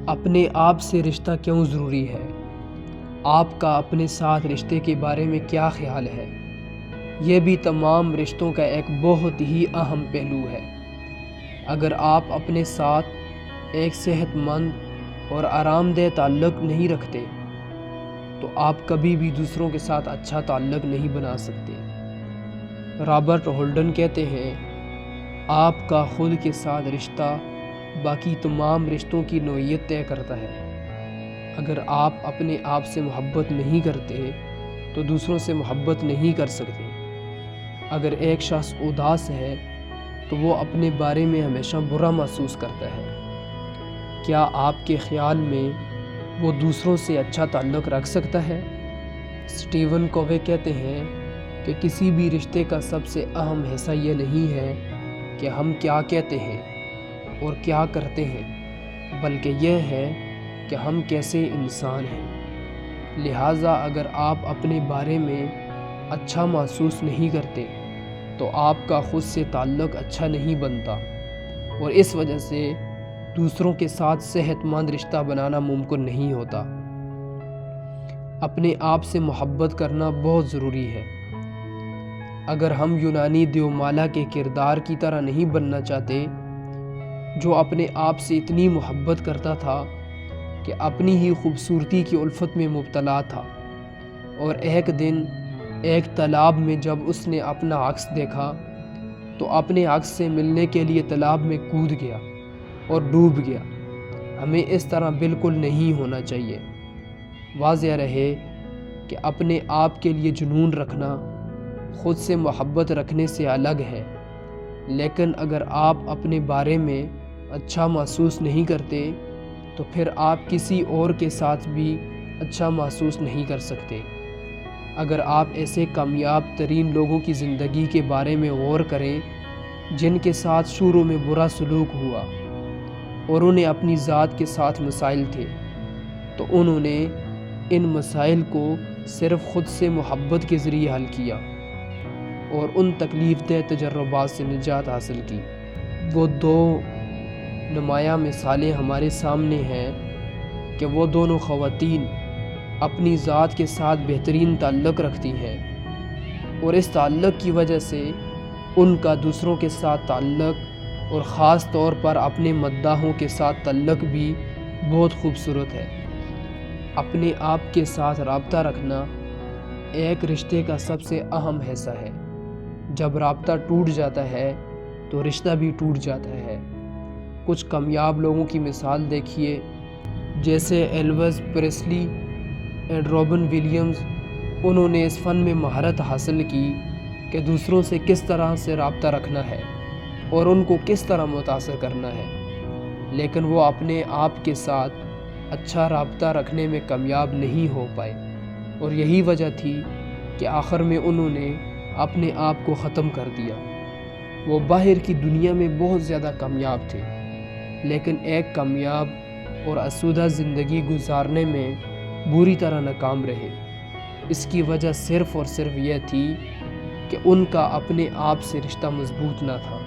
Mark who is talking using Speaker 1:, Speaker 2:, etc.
Speaker 1: اپنے آپ سے رشتہ کیوں ضروری ہے؟ آپ کا اپنے ساتھ رشتے کے بارے میں کیا خیال ہے؟ یہ بھی تمام رشتوں کا ایک بہت ہی اہم پہلو ہے۔ اگر آپ اپنے ساتھ ایک صحت مند اور آرام دہ تعلق نہیں رکھتے تو آپ کبھی بھی دوسروں کے ساتھ اچھا تعلق نہیں بنا سکتے۔ رابرٹ ہولڈن کہتے ہیں، آپ کا خود کے ساتھ رشتہ باقی تمام رشتوں کی نوعیت طے کرتا ہے۔ اگر آپ اپنے آپ سے محبت نہیں کرتے تو دوسروں سے محبت نہیں کر سکتے۔ اگر ایک شخص اداس ہے تو وہ اپنے بارے میں ہمیشہ برا محسوس کرتا ہے۔ کیا آپ کے خیال میں وہ دوسروں سے اچھا تعلق رکھ سکتا ہے؟ سٹیون کووے کہتے ہیں کہ کسی بھی رشتے کا سب سے اہم حصہ یہ نہیں ہے کہ ہم کیا کہتے ہیں اور کیا کرتے ہیں، بلکہ یہ ہے کہ ہم کیسے انسان ہیں۔ لہٰذا اگر آپ اپنے بارے میں اچھا محسوس نہیں کرتے تو آپ کا خود سے تعلق اچھا نہیں بنتا، اور اس وجہ سے دوسروں کے ساتھ صحت مند رشتہ بنانا ممکن نہیں ہوتا۔ اپنے آپ سے محبت کرنا بہت ضروری ہے۔ اگر ہم یونانی دیومالا کے کردار کی طرح نہیں بننا چاہتے، جو اپنے آپ سے اتنی محبت کرتا تھا کہ اپنی ہی خوبصورتی کی الفت میں مبتلا تھا، اور ایک دن ایک تالاب میں جب اس نے اپنا عکس دیکھا تو اپنے عکس سے ملنے کے لیے تالاب میں کود گیا اور ڈوب گیا۔ ہمیں اس طرح بالکل نہیں ہونا چاہیے۔ واضح رہے کہ اپنے آپ کے لیے جنون رکھنا خود سے محبت رکھنے سے الگ ہے، لیکن اگر آپ اپنے بارے میں اچھا محسوس نہیں کرتے تو پھر آپ کسی اور کے ساتھ بھی اچھا محسوس نہیں کر سکتے۔ اگر آپ ایسے کامیاب ترین لوگوں کی زندگی کے بارے میں غور کریں جن کے ساتھ شروع میں برا سلوک ہوا اور انہیں اپنی ذات کے ساتھ مسائل تھے، تو انہوں نے ان مسائل کو صرف خود سے محبت کے ذریعے حل کیا اور ان تکلیف دہ تجربات سے نجات حاصل کی۔ وہ دو نمایاں مثالیں ہمارے سامنے ہیں کہ وہ دونوں خواتین اپنی ذات کے ساتھ بہترین تعلق رکھتی ہیں، اور اس تعلق کی وجہ سے ان کا دوسروں کے ساتھ تعلق اور خاص طور پر اپنے مداحوں کے ساتھ تعلق بھی بہت خوبصورت ہے۔ اپنے آپ کے ساتھ رابطہ رکھنا ایک رشتے کا سب سے اہم حصہ ہے۔ جب رابطہ ٹوٹ جاتا ہے تو رشتہ بھی ٹوٹ جاتا ہے۔ کچھ کامیاب لوگوں کی مثال دیکھیے، جیسے ایلوس پریسلی اور رابن ولیمز۔ انہوں نے اس فن میں مہارت حاصل کی کہ دوسروں سے کس طرح سے رابطہ رکھنا ہے اور ان کو کس طرح متاثر کرنا ہے، لیکن وہ اپنے آپ کے ساتھ اچھا رابطہ رکھنے میں کامیاب نہیں ہو پائے، اور یہی وجہ تھی کہ آخر میں انہوں نے اپنے آپ کو ختم کر دیا۔ وہ باہر کی دنیا میں بہت زیادہ کامیاب تھے، لیکن ایک کامیاب اور آسودہ زندگی گزارنے میں بری طرح ناکام رہے۔ اس کی وجہ صرف اور صرف یہ تھی کہ ان کا اپنے آپ سے رشتہ مضبوط نہ تھا۔